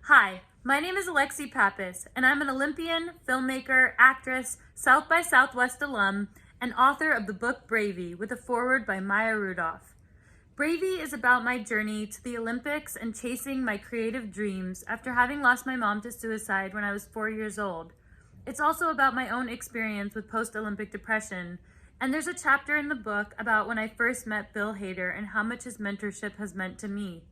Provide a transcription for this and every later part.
Hi, my name is Alexi Pappas, and I'm an Olympian, filmmaker, actress, South by Southwest alum, and author of the book Bravey with a foreword by Maya Rudolph. Bravey is about my journey to the Olympics and chasing my creative dreams after having lost my mom to suicide when I was 4 years old. It's also about my own experience with post Olympic depression, and there's a chapter in the book about when I first met Bill Hader and how much his mentorship has meant to me.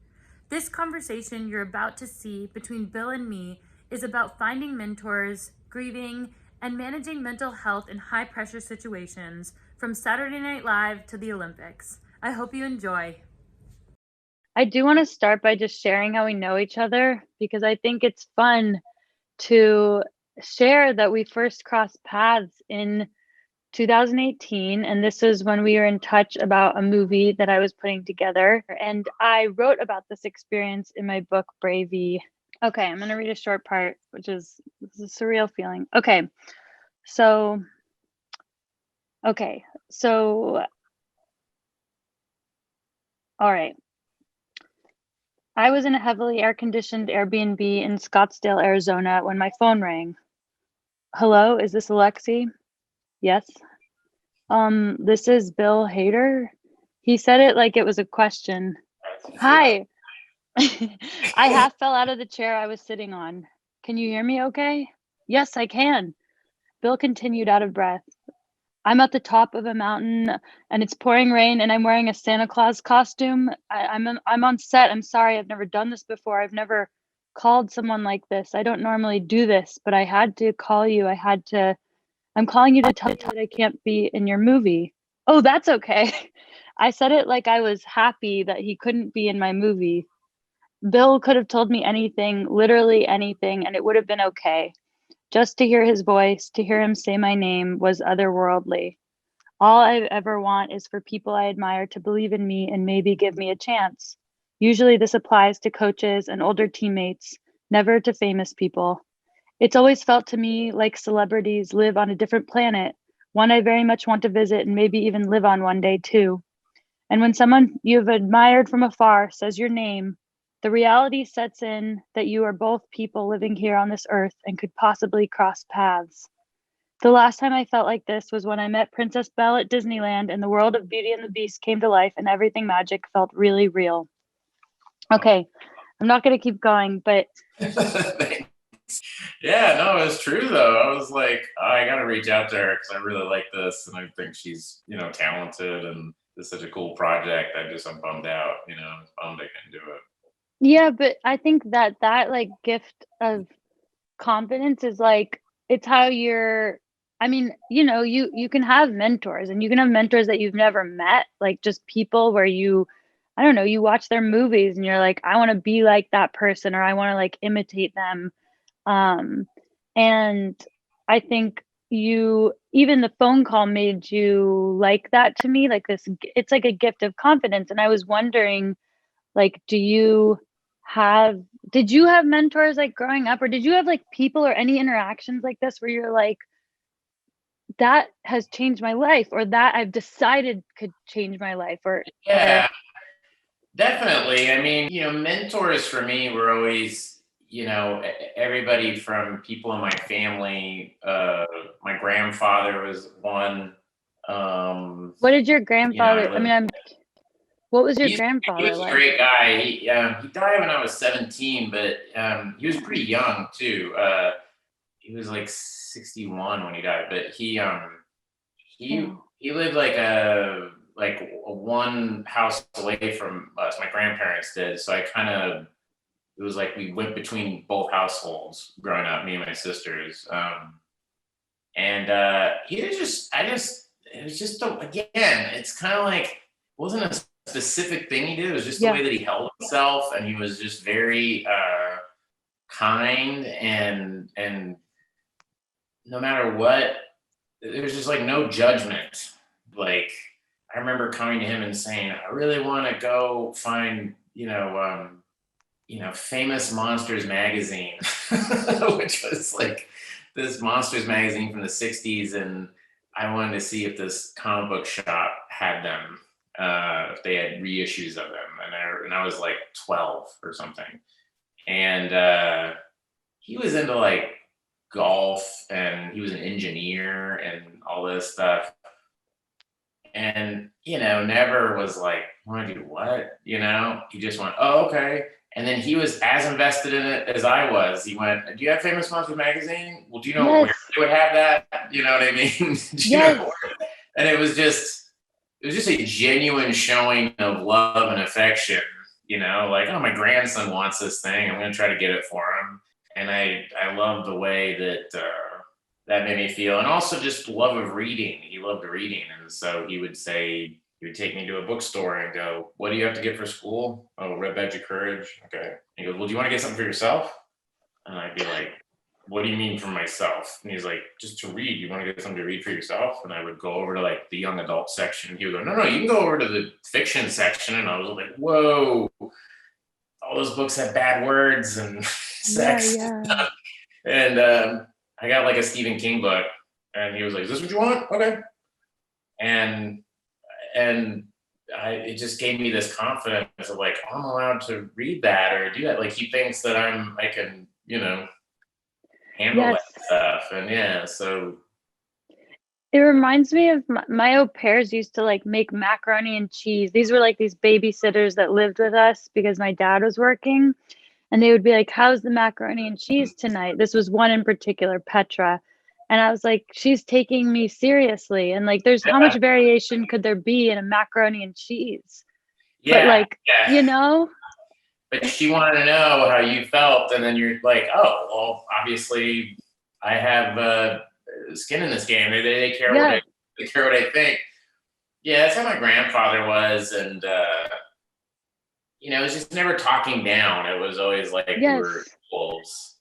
This conversation you're about to see between Bill and me is about finding mentors, grieving, and managing mental health in high pressure situations from Saturday Night Live to the Olympics. I hope you enjoy. I do want to start by just sharing how we know each other because I think it's fun to share that we first crossed paths in 2018. And this is when we were in touch about a movie that I was putting together. And I wrote about this experience in my book, Bravey. Okay, I'm going to read a short part, which is this is a surreal feeling. So, okay, so, all right. I was in a heavily air-conditioned Airbnb in Scottsdale, Arizona when my phone rang. Hello, is this Alexi? Yes. This is Bill Hader. He said it like it was a question. Hi. I half fell out of the chair I was sitting on. Can you hear me okay? Yes, I can. Bill continued out of breath. I'm at the top of a mountain and it's pouring rain and I'm wearing a Santa Claus costume. I'm on set. I'm sorry. I've never done this before. I've never called someone like this. I don't normally do this, but I had to call you. I'm calling you to tell you that I can't be in your movie. Oh, that's okay. I said it like I was happy that he couldn't be in my movie. Bill could have told me anything, literally anything, and it would have been okay. Just to hear his voice, to hear him say my name was otherworldly. All I ever want is for people I admire to believe in me and maybe give me a chance. Usually, this applies to coaches and older teammates, never to famous people. It's always felt to me like celebrities live on a different planet, one I very much want to visit and maybe even live on one day too. And when someone you've admired from afar says your name, the reality sets in that you are both people living here on this earth and could possibly cross paths. The last time I felt like this was when I met Princess Belle at Disneyland and the world of Beauty and the Beast came to life and everything magic felt really real. Okay, I'm not going to keep going, but Yeah, no, it's true though. I was like, I got to reach out to her because I really like this, and I think she's, talented, and it's such a cool project. I'm bummed out. I'm bummed I couldn't do it. yeah, but I think that like gift of confidence is like it's how you're I mean, you can have mentors and you can have mentors that you've never met, like just people where I don't know, you watch their movies and you're like, I want to be like that person or I want to like imitate them. Um, and I think even the phone call made you like that to me, like it's like a gift of confidence. And I was wondering, like, have, did you have mentors like growing up, or did you have like people or any interactions like this where you're like, that has changed my life, or that I've decided could change my life, or Yeah, definitely. I mean, mentors for me were always, everybody from people in my family. My grandfather was one. what did your I grandfather, I lived. mean, what was your He grandfather was a like? great guy. He died when I was 17, but he was pretty young too. He was like 61 when he died, but he Oh, he lived like a one house away from us. My grandparents did, so I kind of it was like we went between both households growing up, me and my sisters. And he was just I just it was just again, it's kind of like it wasn't a specific thing he did. It was just the yeah. way that he held himself, and he was just very kind, and no matter what, there's just like no judgment. Like I remember coming to him and saying, I really want to go find famous monsters magazine, which was like this monsters magazine from the 60s, and I wanted to see if this comic book shop had them, if they had reissues of them, and I was like 12 or something. and he was into like golf, and he was an engineer and all this stuff. And, never was like, want to do what? He just went, oh, okay. And then he was as invested in it as I was. He went, do you have Famous Monster magazine? Well, do you know where they would have that? You know what I mean? Do you know where? And it was just a genuine showing of love and affection, like, oh, my grandson wants this thing. I'm going to try to get it for him. And I love the way that that made me feel. And also just love of reading. He loved reading. And so he would take me to a bookstore and go, what do you have to get for school? Oh, Red Badge of Courage. Okay. He goes, well, do you want to get something for yourself? And I'd be like, what do you mean for myself? And he's like, just to read. You want to get something to read for yourself? And I would go over to like the young adult section. He would go, no, you can go over to the fiction section. And I was like, whoa, all those books have bad words and sex. Yeah. And I got like a Stephen King book, and he was like, is this what you want? Okay. And it just gave me this confidence of like, I'm allowed to read that or do that. Like, he thinks that I can, handle that stuff. And so. It reminds me of my au pairs used to like make macaroni and cheese. These were like these babysitters that lived with us because my dad was working. And they would be like, how's the macaroni and cheese tonight? This was one in particular, Petra. And I was like, she's taking me seriously. And like, how much variation could there be in a macaroni and cheese? Yeah. But But she wanted to know how you felt. And then you're like, oh, well, obviously I have skin in this game. They care they care what I think. Yeah, that's how my grandfather was. And, it was just never talking down. It was always like we were wolves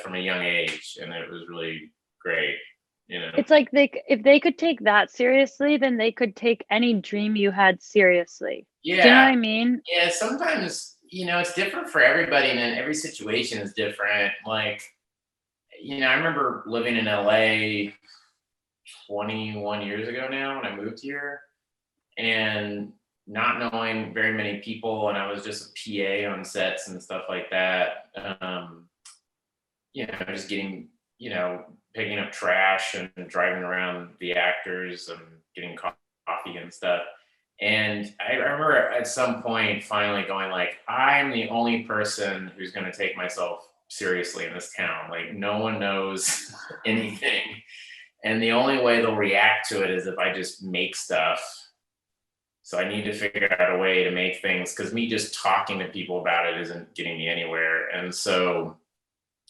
from a young age, and it was really great. It's like if they could take that seriously, then they could take any dream you had seriously. Yeah. Do you know what I mean? Yeah, sometimes, it's different for everybody, and then every situation is different. Like, I remember living in LA 21 years ago now when I moved here, and not knowing very many people, and I was just a PA on sets and stuff like that. Just getting, picking up trash and driving around the actors and getting coffee and stuff. And I remember at some point finally going like, I'm the only person who's going to take myself seriously in this town. Like, no one knows anything. And the only way they'll react to it is if I just make stuff. So I need to figure out a way to make things, because me just talking to people about it isn't getting me anywhere. And so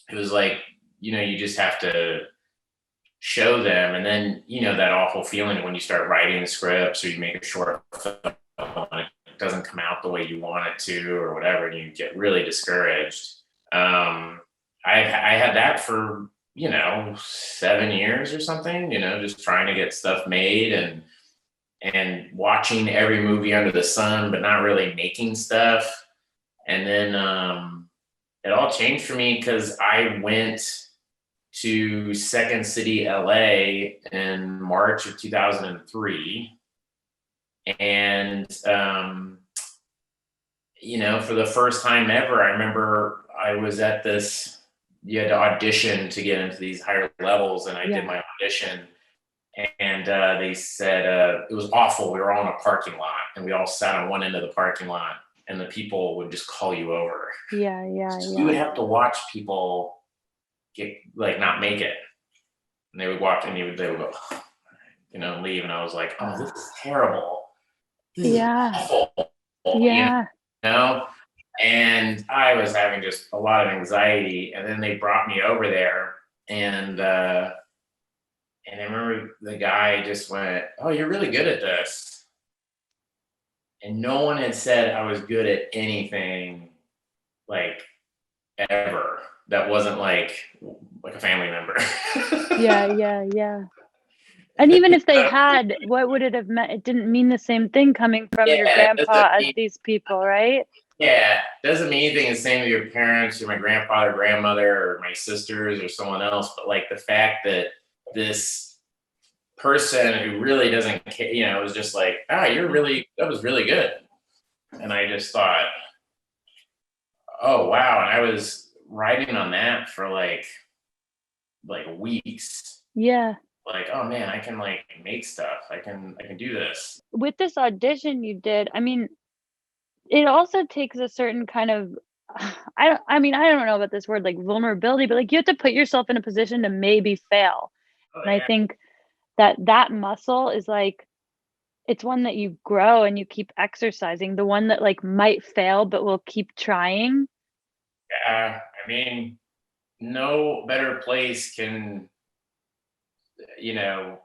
it was like, you just have to show them. And then, that awful feeling when you start writing scripts or you make a short film and it doesn't come out the way you want it to or whatever, and you get really discouraged. I had that for, 7 years or something, just trying to get stuff made and watching every movie under the sun, but not really making stuff. And then it all changed for me because I went to Second City, LA in March of 2003. And, for the first time ever, I remember I was at this, you had to audition to get into these higher levels. And I did my audition. And they said it was awful. We were all in a parking lot, and we all sat on one end of the parking lot, and the people would just call you over. So we would have to watch people get not make it, and they would watch, and they would go, leave, and I was like, oh, this is terrible. This is awful. And I was having just a lot of anxiety, and then they brought me over there, and I remember the guy just went, oh, you're really good at this. And no one had said I was good at anything, like, ever. That wasn't like a family member. Yeah. And even if they had, what would it have meant? It didn't mean the same thing coming from your grandpa as these people, right? Yeah, doesn't mean anything the same with your parents or my grandfather, grandmother, or my sisters or someone else. But like the fact that this person who really doesn't care, was just like, that was really good. And I just thought, Oh wow. And I was writing on that for like weeks. Yeah. Like, oh man, I can like make stuff. I can do this. With this audition you did, I mean, it also takes a certain kind of I mean, I don't know about this word like vulnerability, but like you have to put yourself in a position to maybe fail. Oh And I yeah. think that that muscle is like it's one that you grow and you keep exercising. The one that like might fail but will keep trying. I mean, no better place can, you know,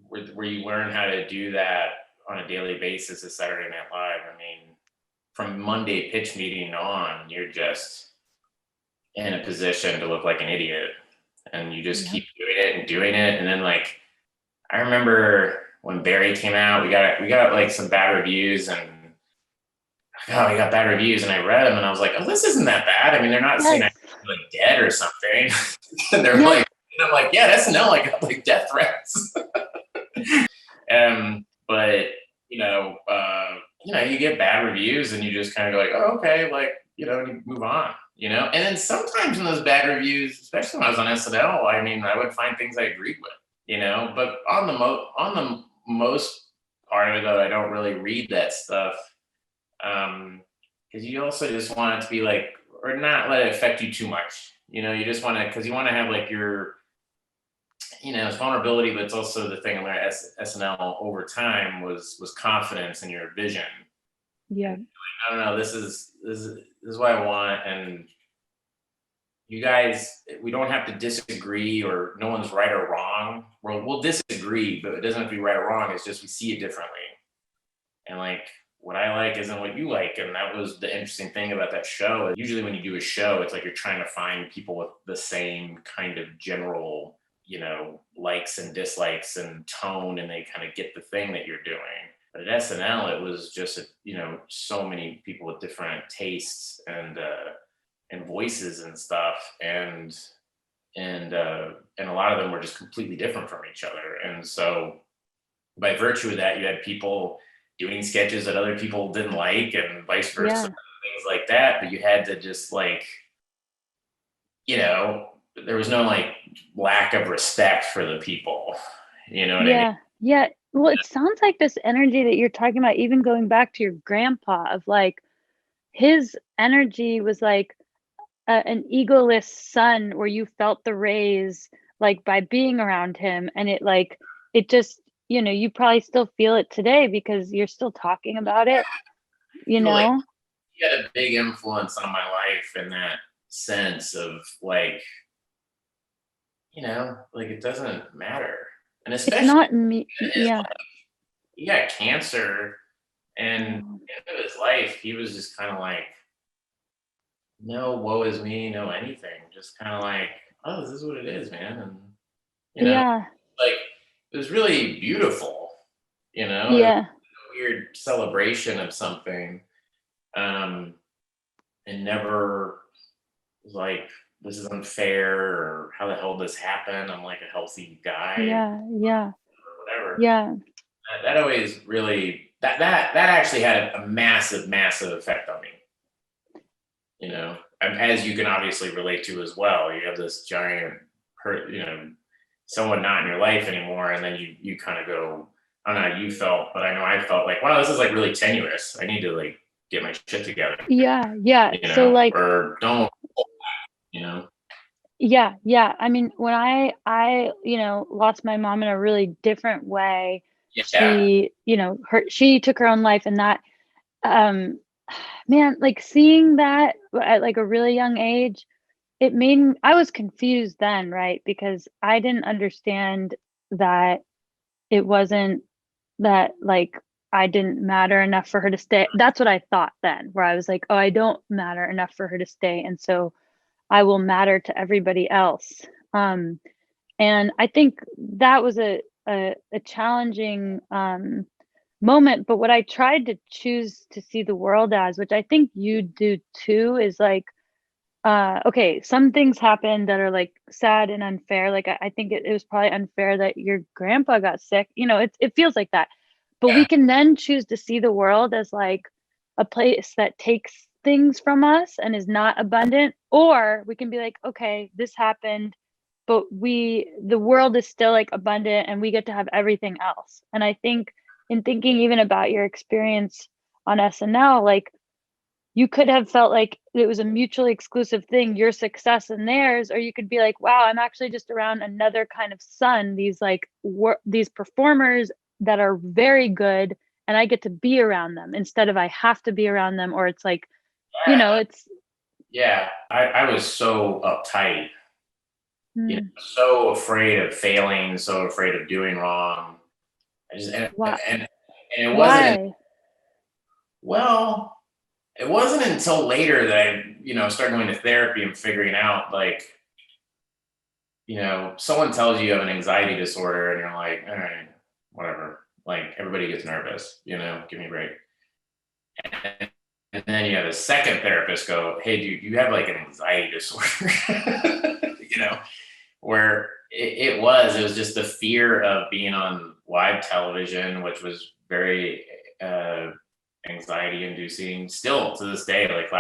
where you learn how to do that on a daily basis is Saturday Night Live. I mean, from Monday pitch meeting on, you're just in a position to look like an idiot, and you just Yep. keep doing it and doing it. And then like I remember when Barry came out, we got like some bad reviews, and oh, we got bad reviews, and I read them, and I was like, oh, this isn't that bad. I mean, they're not saying I'm Yes. like dead or something. And they're Yes. like, and I'm like, yeah, SNL, I got like death threats. But you get bad reviews, and you just kind of go like, oh, okay, like you move on, And then sometimes in those bad reviews, especially when I was on SNL, I mean, I would find things I agreed with, But on the most part of it, though, I don't really read that stuff, because you also just want it to be like, or not let it affect you too much. You just want to, because you want to have like your it's vulnerability, but it's also the thing I learned at SNL over time was confidence in your vision. Yeah. I don't know. This is what I want, and you guys, we don't have to disagree, or no one's right or wrong. We'll disagree, but it doesn't have to be right or wrong. It's just we see it differently, and like what I like isn't what you like, and that was the interesting thing about that show. Usually, when you do a show, it's like you're trying to find people with the same kind of general likes and dislikes and tone, and they kind of get the thing that you're doing. But at SNL, it was just so many people with different tastes and voices and stuff, and a lot of them were just completely different from each other. And so, by virtue of that, you had people doing sketches that other people didn't like, and vice versa, Yeah. things like that. But you had to just there was no like lack of respect for the people. You know what I mean? Yeah. Yeah. Well, it sounds like this energy that you're talking about, even going back to your grandpa, of like his energy was like an egoless son where you felt the raise like by being around him. And it just, you probably still feel it today because you're still talking about it, you Feel like know? he had a big influence on my life in that sense of like, like it doesn't matter. And It's especially not me. his Yeah. life, he got cancer, and at Oh, the end of his life, he was just kind of like, no, woe is me, no anything. Just kind of like, oh, this is what it is, man. And yeah. like it was really beautiful. It was Yeah. a weird celebration of something, and never was like, this is unfair, or how the hell did this happen? I'm like a healthy guy, Yeah. Yeah. or whatever. Yeah. That always really that actually had a massive effect on me. And as you can obviously relate to as well. You have this giant hurt, someone not in your life anymore, and then you kind of go, I don't know how you felt, but I know I felt like, wow, this is like really tenuous. I need to like get my shit together, Yeah. Yeah. So like, or don't, you know. yeah, yeah. I mean, when I lost my mom in a really different way, Yeah, she, she took her own life, and that um man, like seeing that at like a really young age, I was confused then, right? Because I didn't understand that it wasn't that like I didn't matter enough for her to stay. That's what I thought then, where I was like, oh, I don't matter enough for her to stay. And so I will matter to everybody else. Um, and I think that was a challenging moment. But what I tried to choose to see the world as, which I think you do too, is like, okay, some things happen that are like sad and unfair. Like I think it was probably unfair that your grandpa got sick. It feels like that. But we yeah, can then choose to see the world as like a place that takes things from us and is not abundant, or we can be like, okay, this happened, but the world is still like abundant and we get to have everything else. And I think in thinking even about your experience on SNL, like you could have felt like it was a mutually exclusive thing, your success and theirs, or you could be like, wow, I'm actually just around another kind of sun, these like these performers that are very good, and I get to be around them instead of I have to be around them, or it's like, you know, it's I was so uptight, so afraid of failing, so afraid of doing wrong. I just why and it wasn't why well, it wasn't until later that I started going to therapy and figuring out, like, someone tells you have an anxiety disorder and you're like, all right, whatever. Like, everybody gets nervous, give me a break. And then you have a second therapist go, hey, dude, you have like an anxiety disorder, where it was just the fear of being on live television, which was very anxiety inducing. Still to this day, like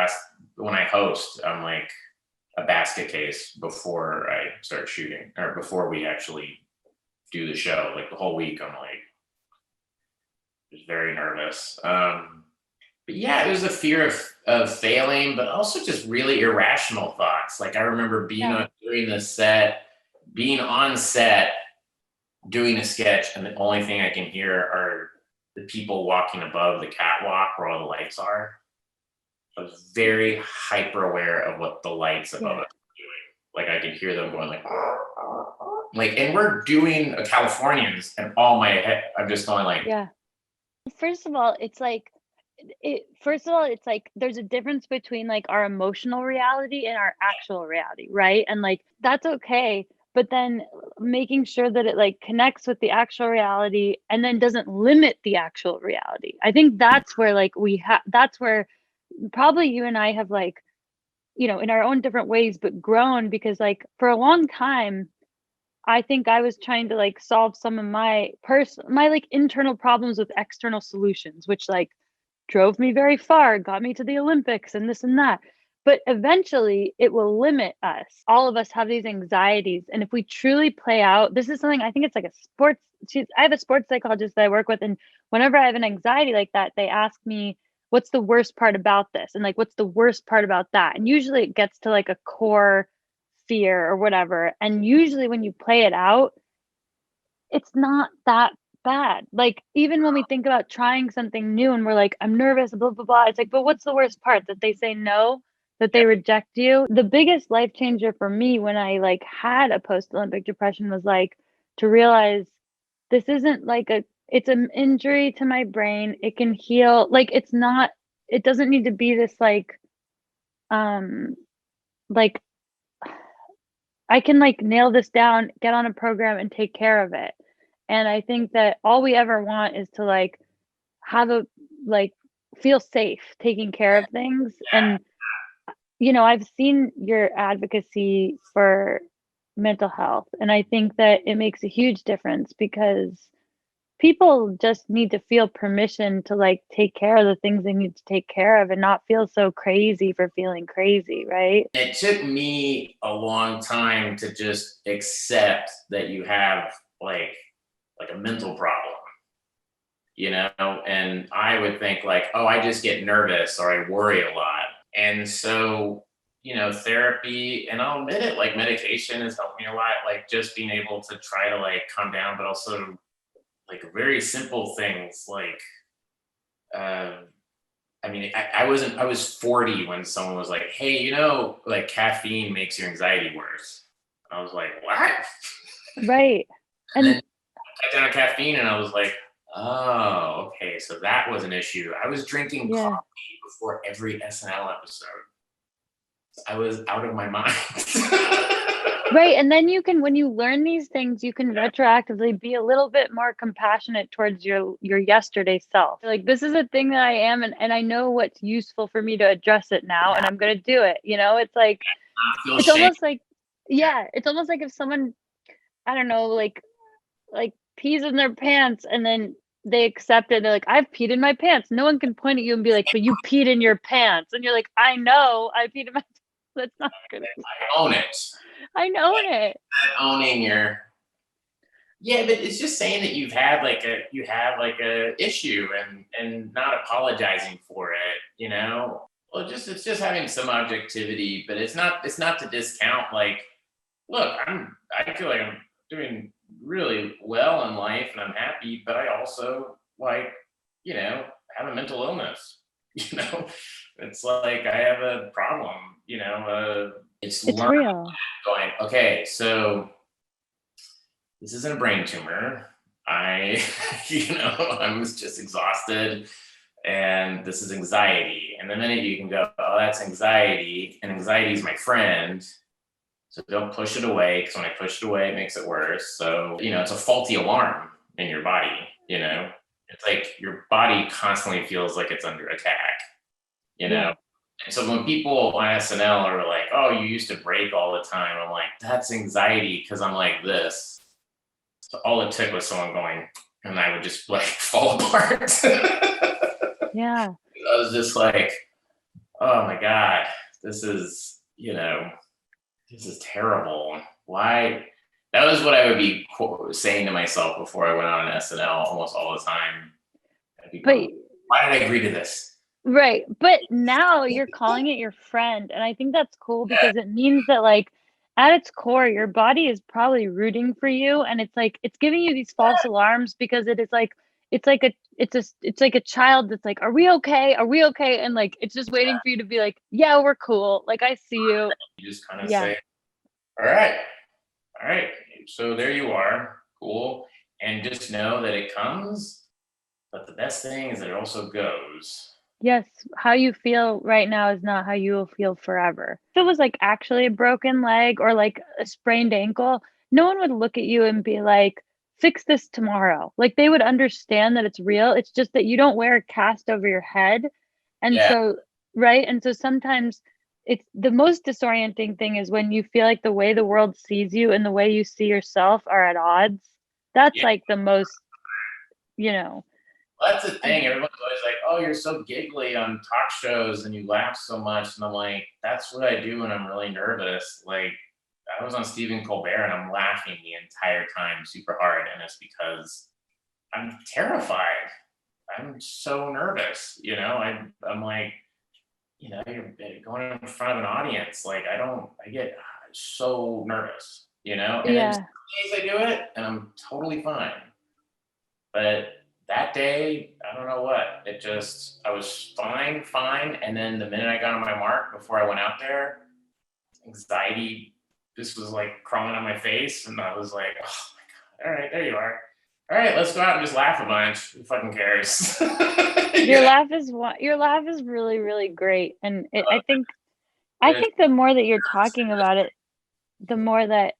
when I host, I'm like a basket case before I start shooting, or before we actually do the show. Like the whole week, I'm like just very nervous. But yeah, it was the fear of failing, but also just really irrational thoughts. Like I remember being on set, doing a sketch, and the only thing I can hear are the people walking above the catwalk where all the lights are. I was very hyper aware of what the lights above us were doing. Like I could hear them going like, and we're doing a Californians, and all my head, I'm just going like, First of all, it's like there's a difference between like our emotional reality and our actual reality, right? And like that's okay, but then making sure that it like connects with the actual reality and then doesn't limit the actual reality. I think that's where like that's where probably you and I have like, in our own different ways, but grown, because like for a long time I think I was trying to like solve some of my like internal problems with external solutions, which like drove me very far, got me to the Olympics and this and that. But eventually it will limit us. All of us have these anxieties. And if we truly play out, this is something I think it's like I have a sports psychologist that I work with. And whenever I have an anxiety like that, they ask me, what's the worst part about this? And like, what's the worst part about that? And usually it gets to like a core fear or whatever. And usually when you play it out, it's not that bad. Like even when we think about trying something new and we're like, I'm nervous, blah, blah, blah. It's like, but what's the worst part? That they say no, that they reject you? The biggest life changer for me when I like had a post-Olympic depression was like to realize this isn't like it's an injury to my brain. It can heal. Like it doesn't need to be this like I can like nail this down, get on a program and take care of it. And I think that all we ever want is to like have feel safe taking care of things. And, I've seen your advocacy for mental health. And I think that it makes a huge difference because people just need to feel permission to like take care of the things they need to take care of and not feel so crazy for feeling crazy, right? It took me a long time to just accept that you have like a mental problem, and I would think like, oh, I just get nervous or I worry a lot. And so, therapy, and I'll admit it, like medication has helped me a lot, like just being able to try to like calm down, but also like very simple things like, I was 40 when someone was like, hey, like caffeine makes your anxiety worse. I was like, what? Right. And then I cut down on caffeine and I was like, oh, okay. So that was an issue. I was drinking coffee before every SNL episode. I was out of my mind. Right. And then when you learn these things, you can retroactively be a little bit more compassionate towards your yesterday self. Like, this is a thing that I am, and I know what's useful for me to address it now, and I'm going to do it. It's like, it's almost like, it's almost like if someone, I don't know, like pees in their pants and then they accept it. They're like, I've peed in my pants. No one can point at you and be like, but you peed in your pants. And you're like, I know I peed in my pants. That's not good. I own it. I own it. Owning your, yeah, but it's just saying that you have like a issue and not apologizing for it, you know. Well, it's just having some objectivity, but it's not to discount like, look, I feel like I'm doing really well in life and I'm happy, but I also like, you know, have a mental illness. You know, it's like I have a problem, you know, it's It's learning real. going, okay, so this isn't a brain tumor. I, you know, I was just exhausted and this is anxiety. And the minute you can go, oh, that's anxiety, and anxiety is my friend. So don't push it away, because when I push it away, it makes it worse. So, you know, it's a faulty alarm in your body, you know? It's like your body constantly feels like it's under attack, you know? Yeah. And so when people on SNL are like, oh, you used to break all the time, I'm like, that's anxiety because I'm like this. So all it took was someone going, and I would just like fall apart. Yeah. I was just like, oh my God, this is, you know, this is terrible. Why? That was what I would be saying to myself before I went on SNL almost all the time. I'd be But going, why did I agree to this? right. But now you're calling it your friend. And I think that's cool because it means that, like, at its core, your body is probably rooting for you. And it's like, it's giving you these false alarms because it is like, it's like a child that's like, are we okay? Are we okay? And like, it's just waiting for you to be like, yeah, we're cool. Like, I see you. You just kind of Yeah. say, all right. So there you are. Cool. And just know that it comes. But the best thing is that it also goes. Yes, how you feel right now is not how you will feel forever. If it was like actually a broken leg or like a sprained ankle, no one would look at you and be like, fix this tomorrow. Like they would understand that it's real. It's just that you don't wear a cast over your head. And Yeah. so, right? And so sometimes it's the most disorienting thing is when you feel like the way the world sees you and the way you see yourself are at odds. That's Yeah. like the most, you know. Well, that's the thing. Everyone's always like, "Oh, you're so giggly on talk shows and you laugh so much." And I'm like, "That's what I do when I'm really nervous." Like, I was on Stephen Colbert and I'm laughing the entire time super hard, and it's because I'm terrified. I'm so nervous. You know, I'm like, you know, you're going in front of an audience. Like, I get so nervous. You know, and then some Yeah. days I do it and I'm totally fine. But that day, I don't know what, I was fine. And then the minute I got on my mark before I went out there, anxiety just was like crawling on my face. And I was like, oh my God, all right, there you are. All right, let's go out and just laugh a bunch. Who fucking cares? Your Yeah. laugh is really, really great. And I think the more that you're talking about it, the more that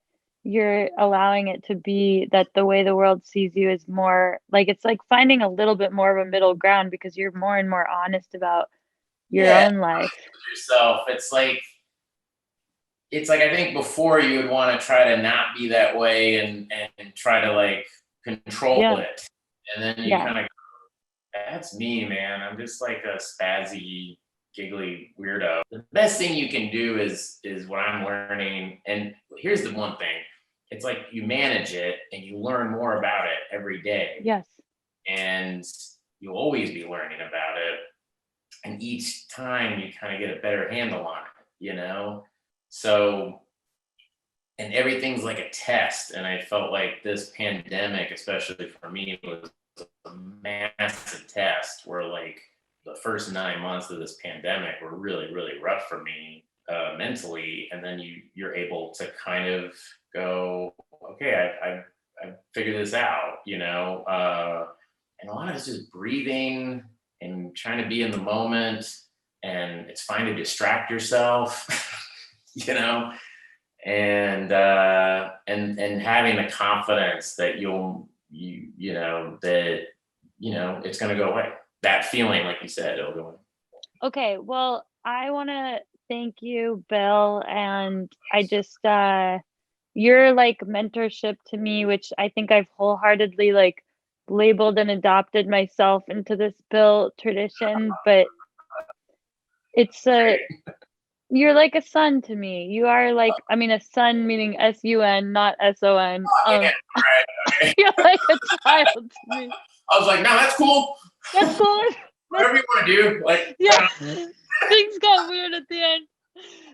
you're allowing it to be that the way the world sees you is more like it's like finding a little bit more of a middle ground because you're more and more honest about your Yeah, own life. yourself. It's like I think before you would want to try to not be that way and try to like control Yeah. it. And then you Yeah. kind of, that's me, man. I'm just like a spazzy, giggly weirdo. The best thing you can do is what I'm learning. And here's the one thing. It's like you manage it and you learn more about it every day. Yes. And you'll always be learning about it. And each time you kind of get a better handle on it, you know? So, and everything's like a test. And I felt like this pandemic, especially for me, was a massive test where like the first 9 months of this pandemic were really, really rough for me mentally. And then you're able to kind of go, okay, I've figured this out, you know? And a lot of it's just breathing and trying to be in the moment. And it's fine to distract yourself, you know? And having the confidence that you know that you know it's going to go away, that feeling like you said it'll go away. Okay, well, I want to thank you, Bill, and I just your like mentorship to me, which I think I've wholeheartedly like labeled and adopted myself into this bill tradition, but it's you're like a son to me. You are like, I mean, a son meaning S-U-N, not S-O-N. Yeah, right, okay. You're like a child to me. I was like, no, that's cool. That's cool. Whatever you want to do. Like, Yeah. Things got weird at the end.